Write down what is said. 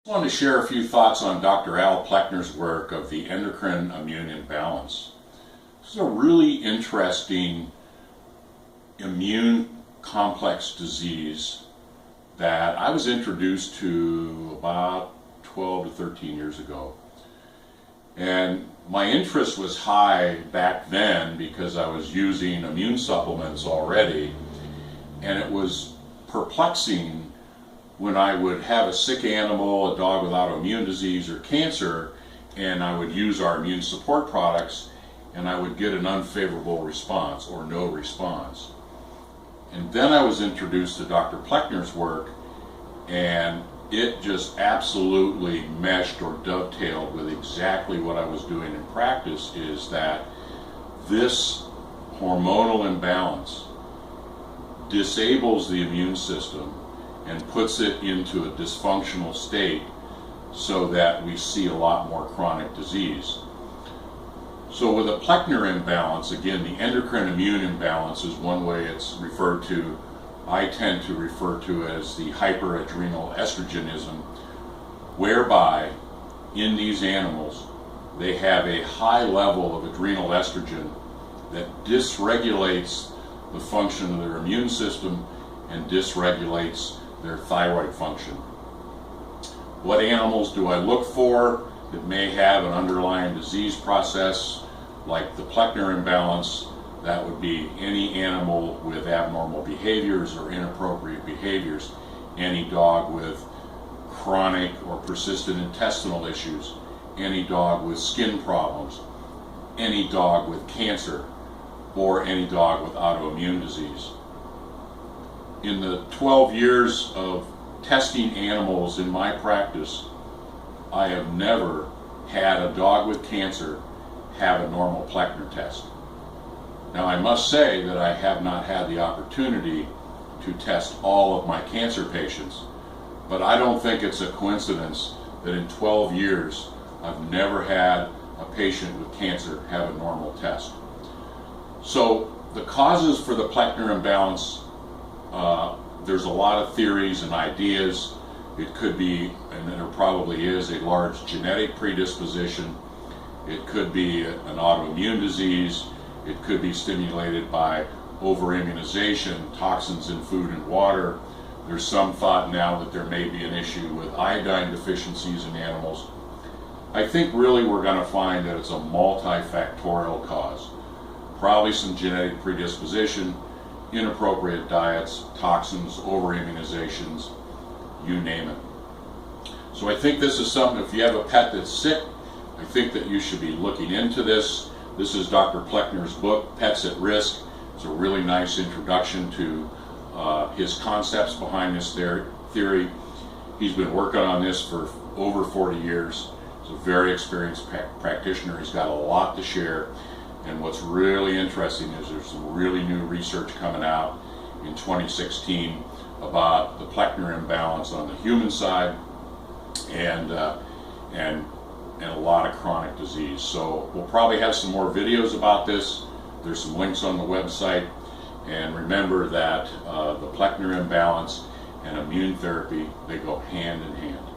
I wanted to share a few thoughts on Dr. Al Plechner's work of the endocrine immune imbalance. This is a really interesting immune complex disease that I was introduced to about 12 to 13 years ago. And my interest was high back then because I was using immune supplements already, and it was perplexing when I would have a sick animal, a dog with autoimmune disease or cancer, and I would use our immune support products, and I would get an unfavorable response or no response. And then I was introduced to Dr. Plechner's work, and it just absolutely meshed or dovetailed with exactly what I was doing in practice, is that this hormonal imbalance disables the immune system and puts it into a dysfunctional state so that we see a lot more chronic disease. So with a Plechner imbalance, again, the endocrine immune imbalance is one way it's referred to. I tend to refer to as the hyperadrenal estrogenism, whereby in these animals they have a high level of adrenal estrogen that dysregulates the function of their immune system and dysregulates their thyroid function. What animals do I look for that may have an underlying disease process like the Plechner imbalance? That would be any animal with abnormal behaviors or inappropriate behaviors, any dog with chronic or persistent intestinal issues, any dog with skin problems, any dog with cancer, or any dog with autoimmune disease. In the 12 years of testing animals in my practice, I have never had a dog with cancer have a normal Plechner test. Now, I must say that I have not had the opportunity to test all of my cancer patients, but I don't think it's a coincidence that in 12 years I've never had a patient with cancer have a normal test. So the causes for the Plechner imbalance, there's a lot of theories and ideas. It could be, and there probably is, a large genetic predisposition. It could be an autoimmune disease. It could be stimulated by over-immunization, toxins in food and water. There's some thought now that there may be an issue with iodine deficiencies in animals. I think really we're going to find that it's a multifactorial cause. Probably some genetic predisposition, inappropriate diets, toxins, over-immunizations, you name it. So I think this is something, if you have a pet that's sick, I think that you should be looking into this. This is Dr. Plechner's book, Pets at Risk. It's a really nice introduction to his concepts behind this theory. He's been working on this for over 40 years. He's a very experienced practitioner. He's got a lot to share. And what's really interesting is there's some really new research coming out in 2016 about the Plechner imbalance on the human side and a lot of chronic disease. So we'll probably have some more videos about this. There's some links on the website. And remember that the Plechner imbalance and immune therapy, they go hand in hand.